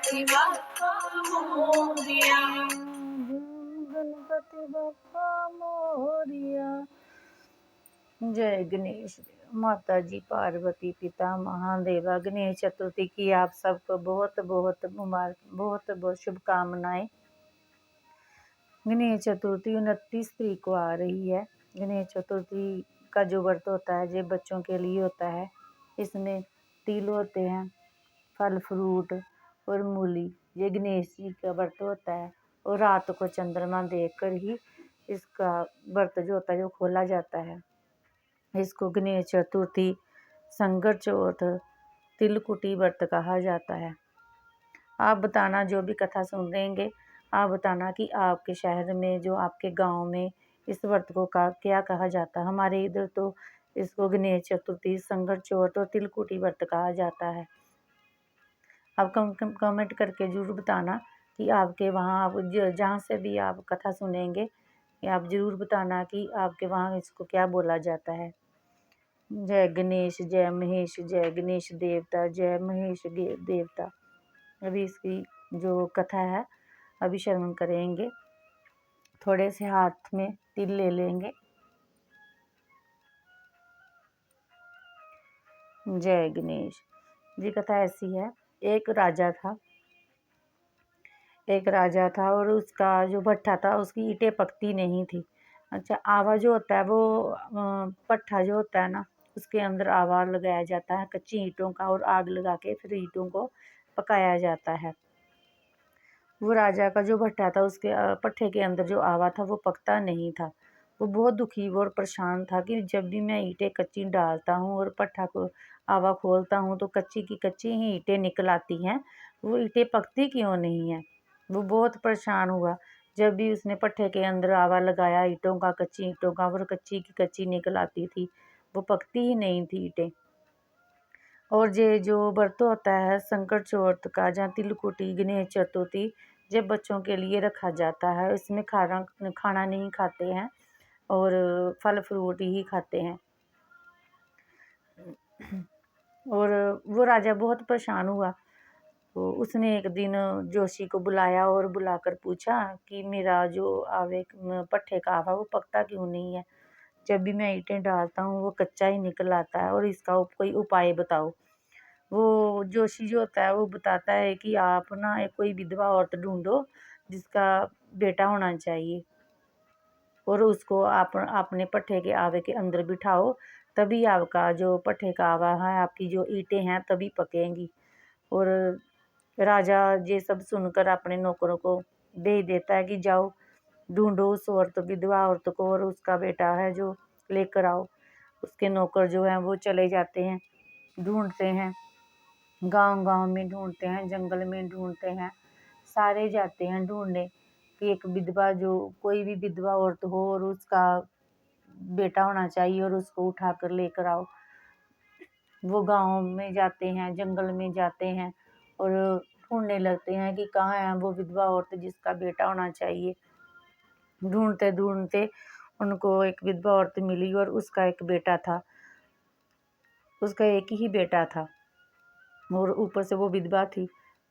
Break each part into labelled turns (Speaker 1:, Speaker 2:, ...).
Speaker 1: गणपति बप्पा मोरया।
Speaker 2: गणपति बप्पा मोरया। जय गणेश देव। माता जी पार्वती, पिता महादेवा। गणेश चतुर्थी की आप सबको बहुत बहुत मुबारक, बहुत बहुत शुभकामनाएं। गणेश चतुर्थी 29 तारीख को आ रही है। गणेश चतुर्थी का जो व्रत होता है ये बच्चों के लिए होता है। इसमें तिल होते हैं, फल फ्रूट और मूली। ये गणेश जी का व्रत होता है और रात को चंद्रमा देखकर ही इसका व्रत जो होता है जो खोला जाता है। इसको गणेश चतुर्थी, संकट चौथ, तिलकुटी व्रत कहा जाता है। आप बताना, जो भी कथा सुन देंगे, आप बताना कि आपके शहर में, जो आपके गांव में इस व्रत को क्या कहा जाता है। हमारे इधर तो इसको गणेश चतुर्थी, संकट चौथ और तिलकुटी व्रत कहा जाता है। आप कमेंट करके जरूर बताना कि आपके वहाँ, आप जहाँ से भी आप कथा सुनेंगे, आप जरूर बताना कि आपके वहाँ इसको क्या बोला जाता है। जय गणेश, जय महेश, जय गणेश देवता, जय महेश देवता। अभी इसकी जो कथा है अभी श्रवण करेंगे। थोड़े से हाथ में तिल ले लेंगे। जय गणेश जी। कथा ऐसी है, एक राजा था और उसका जो भट्ठा था उसकी ईंटें पकती नहीं थी। अच्छा, आवा जो होता है वो भट्ठा जो होता है ना, उसके अंदर आवा लगाया जाता है कच्ची ईंटों का, और आग लगा के फिर ईंटों को पकाया जाता है। वो राजा का जो भट्ठा था उसके भट्ठे के अंदर जो आवा था वो पकता नहीं था। वो बहुत दुखी और परेशान था कि जब भी मैं ईंटें कच्ची डालता हूँ और भट्ठा को आवा खोलता हूँ तो कच्ची की कच्ची ही ईंटें निकल आती हैं, वो ईंटें पकती क्यों नहीं है। वो बहुत परेशान हुआ। जब भी उसने भट्ठे के अंदर आवा लगाया ईंटों का, कच्ची ईंटों का, और कच्ची की कच्ची निकल आती थी, वो पकती ही नहीं थी ईंटें। और ये जो व्रत होता है संकट चौथ का, जहाँ तिलकुटी, गणेश चतुर्थी, जब बच्चों के लिए रखा जाता है। इसमें खाना नहीं खाते हैं और फल फ्रूट ही खाते हैं। और वो राजा बहुत परेशान हुआ, तो उसने एक दिन जोशी को बुलाया और बुलाकर पूछा कि मेरा जो आवे पट्ठे का आवा वो पकता क्यों नहीं है। जब भी मैं ईंटें डालता हूँ वो कच्चा ही निकल आता है, और इसका कोई उपाय बताओ। वो जोशी जो होता है वो बताता है कि आप ना एक कोई विधवा औरत ढूंढो जिसका बेटा होना चाहिए, और उसको आप अपने पट्ठे के आवे के अंदर बिठाओ, तभी आपका जो पट्ठे का आवा है, आपकी जो ईंटें हैं तभी पकेंगी। और राजा ये सब सुनकर अपने नौकरों को भेज देता है कि जाओ ढूंढो उस औरत, विधवा औरत को, और उसका बेटा है जो लेकर आओ। उसके नौकर जो हैं वो चले जाते हैं, ढूंढते हैं, गांव-गांव में ढूंढते हैं, जंगल में ढूंढते हैं, सारे जाते हैं ढूंढने कि एक विधवा, जो कोई भी विधवा औरत हो और उसका बेटा होना चाहिए, और उसको उठाकर लेकर आओ। वो गांव में जाते हैं, जंगल में जाते हैं और ढूंढने लगते हैं कि कहाँ है वो विधवा औरत जिसका बेटा होना चाहिए। ढूंढते ढूंढते उनको एक विधवा औरत मिली और उसका एक बेटा था, उसका एक ही बेटा था, और ऊपर से वो विधवा थी।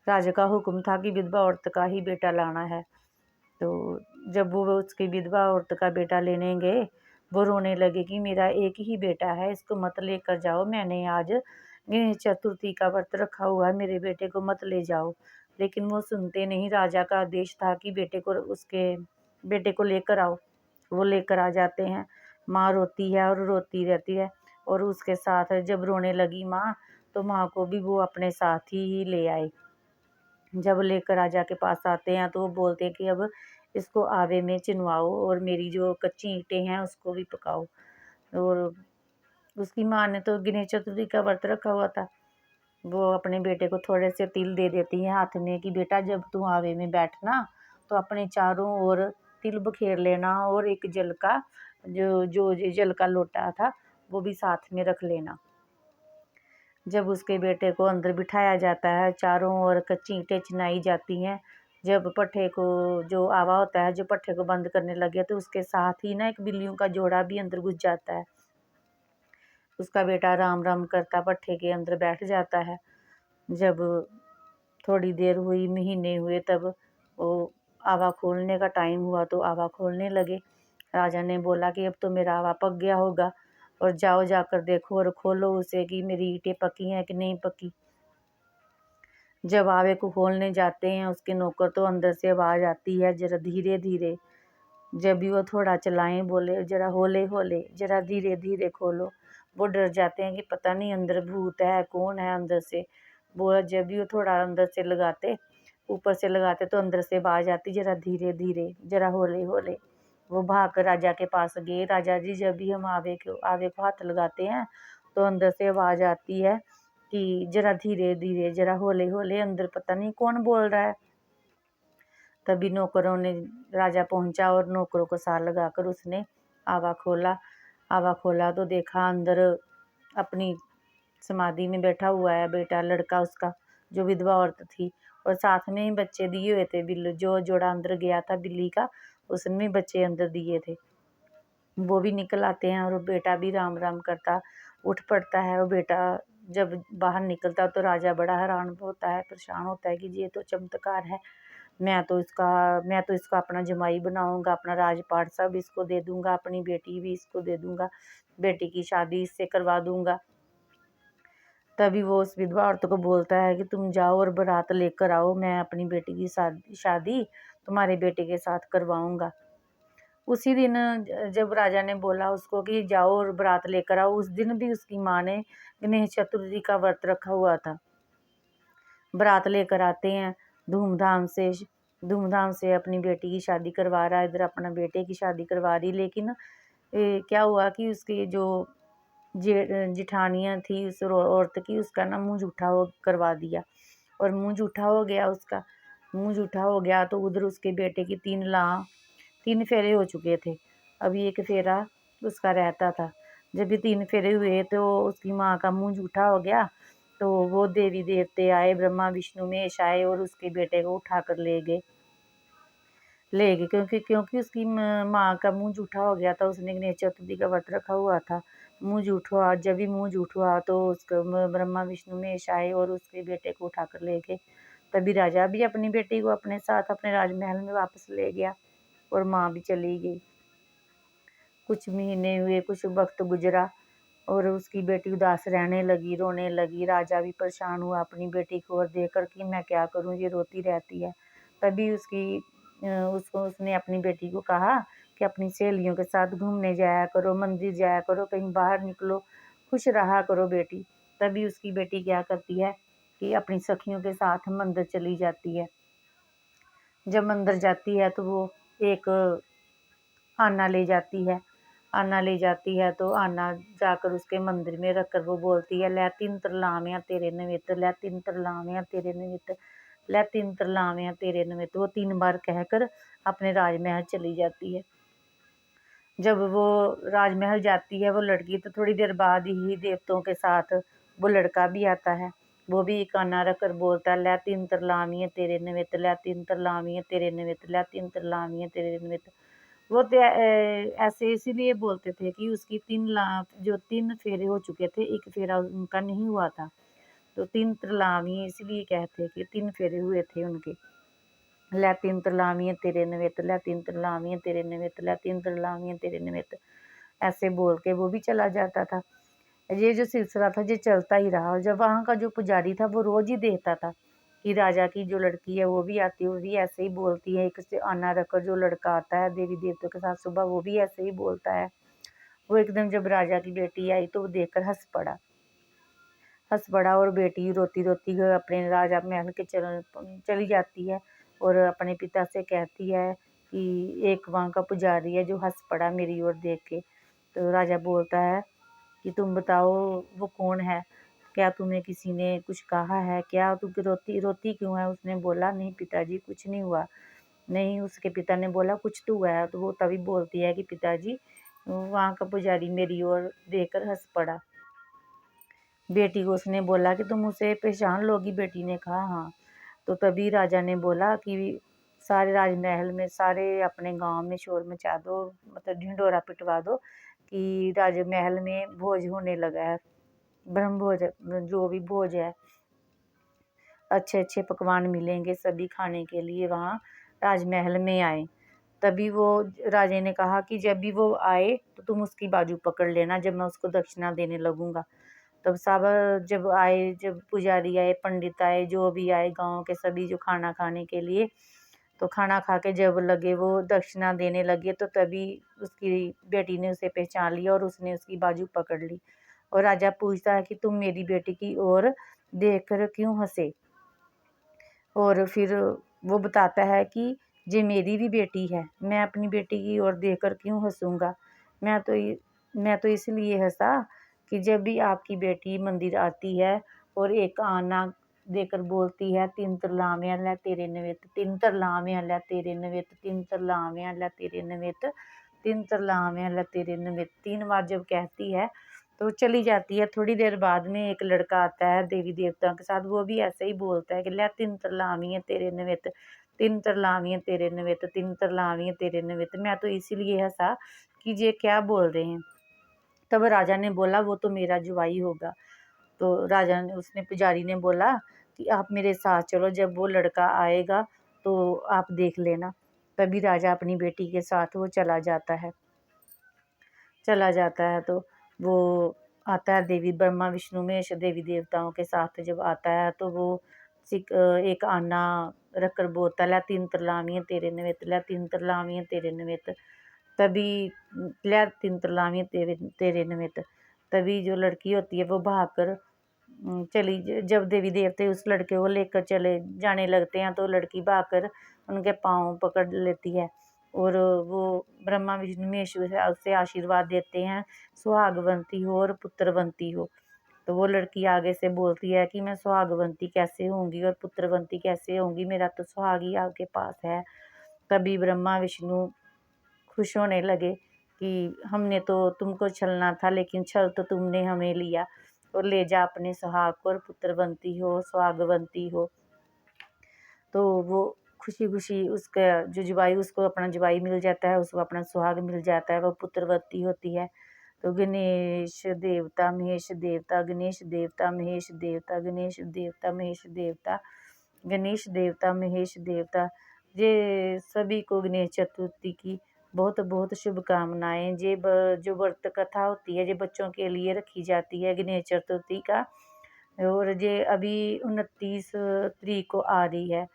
Speaker 2: राजा का हुक्म था कि विधवा औरत का ही बेटा लाना है। तो जब वो उसकी विधवा औरत का बेटा लेने गए, वो रोने लगे कि मेरा एक ही बेटा है, इसको मत लेकर जाओ, मैंने आज गणेश चतुर्थी का व्रत रखा हुआ है, मेरे बेटे को मत ले जाओ। लेकिन वो सुनते नहीं। राजा का आदेश था कि उसके बेटे को लेकर आओ। वो लेकर आ जाते हैं। माँ रोती है और रोती रहती है, और उसके साथ जब रोने लगी माँ, तो माँ को भी वो अपने साथ ही ले आए। जब लेकर राजा के पास आते हैं तो वो बोलते हैं कि अब इसको आवे में चिनवाओ और मेरी जो कच्ची ईंटें हैं उसको भी पकाओ। और उसकी माँ ने तो गणेश चतुर्थी का व्रत रखा हुआ था। वो अपने बेटे को थोड़े से तिल दे देती है हाथ में कि बेटा जब तू आवे में बैठना तो अपने चारों ओर तिल बखेर लेना, और एक जल का जो जल का लोटा था वो भी साथ में रख लेना। जब उसके बेटे को अंदर बिठाया जाता है, चारों ओर कच्ची ईंटें चिनाई जाती हैं। जब पट्ठे को जो आवा होता है, जो पट्ठे को बंद करने लगे, तो उसके साथ ही ना एक बिल्लियों का जोड़ा भी अंदर घुस जाता है। उसका बेटा राम राम करता पट्ठे के अंदर बैठ जाता है। जब थोड़ी देर हुई, महीने हुए, तब वो आवा खोलने का टाइम हुआ तो आवा खोलने लगे। राजा ने बोला कि अब तो मेरा आवा पक गया होगा, और जाओ जाकर देखो और खोलो उसे कि मेरी ईंटें पकी हैं कि नहीं पकी। जब आवे को खोलने जाते हैं उसके नौकर, तो अंदर से आवाज़ आती है, जरा धीरे धीरे। जब भी वो थोड़ा चलाएं, बोले जरा हौले हौले, जरा धीरे धीरे खोलो। वो डर जाते हैं कि पता नहीं अंदर भूत है, कौन है अंदर से। वो जब भी वो थोड़ा अंदर से लगाते, ऊपर से लगाते, तो अंदर से आवाज़ आती, जरा धीरे धीरे, जरा हौले हौले। वो भाग कर राजा के पास गए। राजा जी, जब भी हम आवे को हाथ लगाते हैं तो अंदर से आवाज़ आती है कि जरा धीरे धीरे, जरा हौले हौले, अंदर पता नहीं कौन बोल रहा है। तभी नौकरों ने, राजा पहुंचा और नौकरों को सार लगाकर उसने आवा खोला। आवा खोला तो देखा अंदर अपनी समाधि में बैठा हुआ है बेटा, लड़का उसका, जो विधवा औरत थी, और साथ में ही बच्चे दिए हुए थे। बिल्लू जो जोड़ा अंदर गया था बिल्ली का, उसने भी बच्चे अंदर दिए थे। वो भी निकल आते हैं और बेटा भी राम राम करता उठ पड़ता है। और बेटा जब बाहर निकलता तो राजा बड़ा हैरान होता है, परेशान होता है कि ये तो चमत्कार है। मैं तो इसका अपना जमाई बनाऊंगा, अपना राजपाट सब इसको दे दूंगा, अपनी बेटी भी इसको दे दूंगा, बेटी की शादी इससे करवा दूंगा। तभी वो उस विधवा औरत को बोलता है कि तुम जाओ और बारात लेकर आओ, मैं अपनी बेटी की शादी तुम्हारे बेटे के साथ करवाऊंगा। उसी दिन जब राजा ने बोला उसको कि जाओ और बारात लेकर आओ, उस दिन भी उसकी माँ ने गणेश चतुर्थी का व्रत रखा हुआ था। बारात लेकर आते हैं, धूमधाम से अपनी बेटी की शादी करवा रहा है, इधर अपना बेटे की शादी करवा रही। लेकिन क्या हुआ कि उसकी जो जिठानियाँ थी उस औरत की, उसका ना मुंह जूठा करवा दिया, और मुंह जूठा हो गया उसका। मुंह जूठा हो गया तो उधर उसके बेटे की 3 फेरे हो चुके थे, अभी एक फेरा उसका रहता था। जब भी 3 फेरे हुए तो उसकी माँ का मुंह जूठा हो गया। तो वो देवी देवते आए, ब्रह्मा विष्णु महेश आए और उसके बेटे को उठा कर ले गए, क्योंकि उसकी माँ का मुंह जूठा हो गया था। उसने गणेश चतुर्थी का व्रत रखा हुआ था। मुंह जूठ हुआ, जब भी मुंह जूठ हुआ तो उसका ब्रह्मा विष्णु महेश आए और उसके बेटे को उठा कर ले गए। तभी राजा भी अपनी बेटी को अपने साथ अपने राजमहल में वापस ले गया, और माँ भी चली गई। कुछ महीने हुए, कुछ वक्त गुजरा, और उसकी बेटी उदास रहने लगी, रोने लगी। राजा भी परेशान हुआ अपनी बेटी को और देखकर कि मैं क्या करूं, ये रोती रहती है। तभी उसने अपनी बेटी को कहा कि अपनी सहेलियों के साथ घूमने जाया करो, मंदिर जाया करो, कहीं बाहर निकलो, खुश रहा करो बेटी। तभी उसकी बेटी क्या करती है कि अपनी सखियों के साथ मंदिर चली जाती है। जब मंदिर जाती है तो वो एक आना ले जाती है। आना ले जाती है तो आना जाकर उसके मंदिर में रखकर वो बोलती है, लै तिन तरलावियां तेरे नमित, लै तिन तरलावियां तेरे नमित, लै तिन तरलावियां तेरे नमित। वो 3 बार कहकर अपने राजमहल चली जाती है। जब वो राजमहल जाती है वो लड़की, तो थोड़ी देर बाद ही देवताओं के साथ वो लड़का भी आता है। वो भी काना रखकर बोलता है, लै तिन तरलावियां तेरे नमित, लै तिन तरलावियां तेरे नमित, लै तिन तरलावियां तेरे नमित। वो तो ऐसे इसीलिए बोलते थे कि उसकी 3 फेरे हो चुके थे, एक फेरा उनका नहीं हुआ था। तो 3 तरलावी इसलिए कहते हैं कि 3 फेरे हुए थे उनके। लै 3 तरलावियां तेरे नमित, लै 3 तरलावियां तेरे नमित, लै 3 तरलावियां तेरे नमित, ऐसे बोल के वो भी चला जाता था। ये जो सिलसिला था ये चलता ही रहा। और जब वहाँ का जो पुजारी था वो रोज ही देखता था कि राजा की जो लड़की है वो भी आती है, वो भी ऐसे ही बोलती है। एक से आना रखकर जो लड़का आता है देवी देवताओं के साथ सुबह, वो भी ऐसे ही बोलता है। वो एकदम जब राजा की बेटी आई तो वो देखकर हंस पड़ा, और बेटी रोती रोती अपने राजा महल के चली जाती है और अपने पिता से कहती है कि एक वहाँ का पुजारी है जो हंस पड़ा मेरी ओर देख के। तो राजा बोलता है कि तुम बताओ वो कौन है, क्या तुम्हें किसी ने कुछ कहा है क्या, तू रोती क्यों है। उसने बोला, नहीं पिताजी कुछ नहीं हुआ। नहीं, उसके पिता ने बोला कुछ तो हुआ है। तो वो तभी बोलती है कि पिताजी वहाँ का पुजारी मेरी ओर देखकर हंस पड़ा। बेटी को उसने बोला कि तुम उसे पहचान लोगी। बेटी ने कहा हाँ। तो तभी राजा ने बोला कि सारे राजमहल में, सारे अपने गांव में शोर मचा दो, मतलब ढिंढोरा पिटवा दो कि राजमहल में भोज होने लगा है, ब्रह्म भोज, जो भी भोज है। अच्छे अच्छे पकवान मिलेंगे सभी खाने के लिए वहाँ राजमहल में आए। तभी वो राजे ने कहा कि जब भी वो आए तो तुम उसकी बाजू पकड़ लेना जब मैं उसको दक्षिणा देने लगूंगा। तब सब जब आए, जब पुजारी आए, पंडित आए, जो भी आए गांव के सभी जो खाना खाने के लिए, तो खाना खा के जब लगे वो दक्षिणा देने लगे तो तभी उसकी बेटी ने उसे पहचान लिया और उसने उसकी बाजू पकड़ ली। और राजा पूछता है कि तुम मेरी बेटी की ओर देखकर क्यों हंसे। और फिर वो बताता है कि ये मेरी भी बेटी है, मैं अपनी बेटी की ओर देखकर क्यों हंसूंगा। मैं तो इसलिए हंसा कि जब भी आपकी बेटी मंदिर आती है और एक आना देकर बोलती है तीन तरलावियां लै तेरे नवेत, तीन तरलावियां लै तेरे नवेत, तीन तरलावियां लै तेरे नवेत, तीन तरलावियां लै तेरे नवेत, 3 बार जब कहती है तो चली जाती है। थोड़ी देर बाद में एक लड़का आता है देवी देवताओं के साथ, वो भी ऐसे ही बोलता है कि लै तीन तरलावियां तेरे नवेत, तीन तरलावियां तेरे नवेत, तीन तरलावियां तेरे नवेत। मैं तो इसीलिए हंसा कि ये क्या बोल रहे हैं। तब राजा ने बोला वो तो मेरा जुवाई होगा। तो राजा ने उसने पुजारी ने बोला कि आप मेरे साथ चलो, जब वो लड़का आएगा तो आप देख लेना। तभी राजा अपनी बेटी के साथ वो चला जाता है तो वो आता है देवी ब्रह्मा विष्णु महेश देवी देवताओं के साथ जब आता है तो वो एक आना रखकर बोलता लै तीन तरलावियां तेरे नवेत, लै तीन तरलावियां तेरे नवेत। तभी लै तीन तरलावियां तेरे नवेत। तभी जो लड़की होती है वो भागकर जब देवी देवते उस लड़के को लेकर चले जाने लगते हैं तो लड़की भागकर उनके पाँव पकड़ लेती है और वो ब्रह्मा विष्णु महेश उससे आशीर्वाद देते हैं, सुहागवंती हो और पुत्रवंती हो। तो वो लड़की आगे से बोलती है कि मैं सुहागवंती कैसे होंगी और पुत्रवंती कैसे होंगी, मेरा तो सुहाग ही आपके पास है। तभी ब्रह्मा विष्णु खुश होने लगे कि हमने तो तुमको छलना था लेकिन छल तो तुमने हमें लिया, और ले जा अपने सुहाग को और पुत्रवंती हो सुहागवंती हो। तो वो खुशी खुशी उसका जो जुबाई उसको अपना जुबाई मिल जाता है, उसको अपना सुहाग मिल जाता है, वो पुत्रवती होती है। तो गणेश देवता महेश देवता, गणेश देवता महेश देवता, गणेश देवता महेश देवता, गणेश देवता महेश देवता। ये सभी को गणेश चतुर्थी की बहुत बहुत शुभकामनाएं। जो व्रत कथा होती है ये बच्चों के लिए रखी जाती है गणेश चतुर्थी का, और ये अभी 29 तारीख को आ रही है।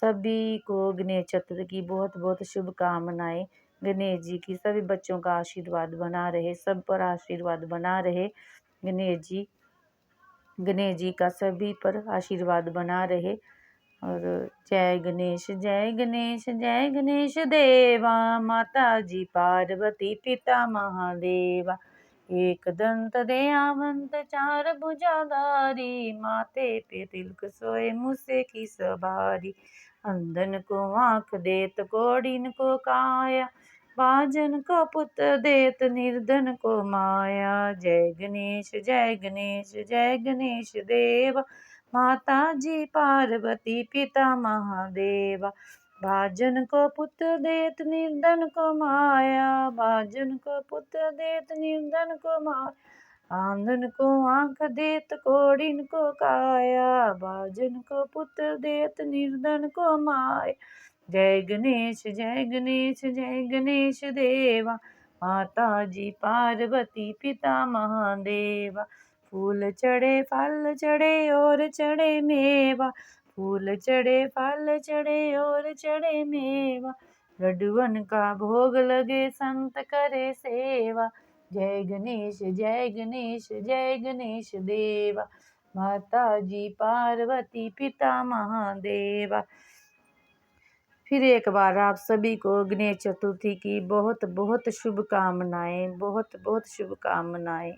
Speaker 2: सभी को गणेश चतुर्थी की बहुत बहुत शुभकामनाएं। गणेश जी की सभी बच्चों का आशीर्वाद बना रहे, सब पर आशीर्वाद बना रहे। गणेश जी का सभी पर आशीर्वाद बना रहे। और जय गणेश जय गणेश जय गणेश देवा, माता जी पार्वती पिता महादेवा, एक दंत दयावंत चार भुजाधारी, माथे पे तिलक सोए मुझसे की सवारी, अंधन को आँख देत कोढ़िन को काया, बाजन को पुत्र देत निर्धन को माया। जय गणेश जय गणेश जय गणेश देवा, माता जी पार्वती पिता महादेवा, भाजन को पुत्र देत निर्धन को माया, भाजन को पुत्र देत निर्धन को माया, आंधन को आँख देत कोढ़िन को काया, भाजन को पुत्र देत निर्धन को माया। जय गणेश जय गणेश जय गणेश देवा, माता जी पार्वती पिता महादेवा, फूल चढ़े फल चढ़े और चढ़े मेवा, फूल चढ़े फल चढ़े और चढ़े मेवा, लड्डुअन का भोग लगे संत करे सेवा। जय गणेश जय गणेश जय गणेश देवा, माता जी पार्वती पिता महादेवा। फिर एक बार आप सभी को गणेश चतुर्थी की बहुत बहुत शुभकामनाएं, बहुत बहुत शुभकामनाएं।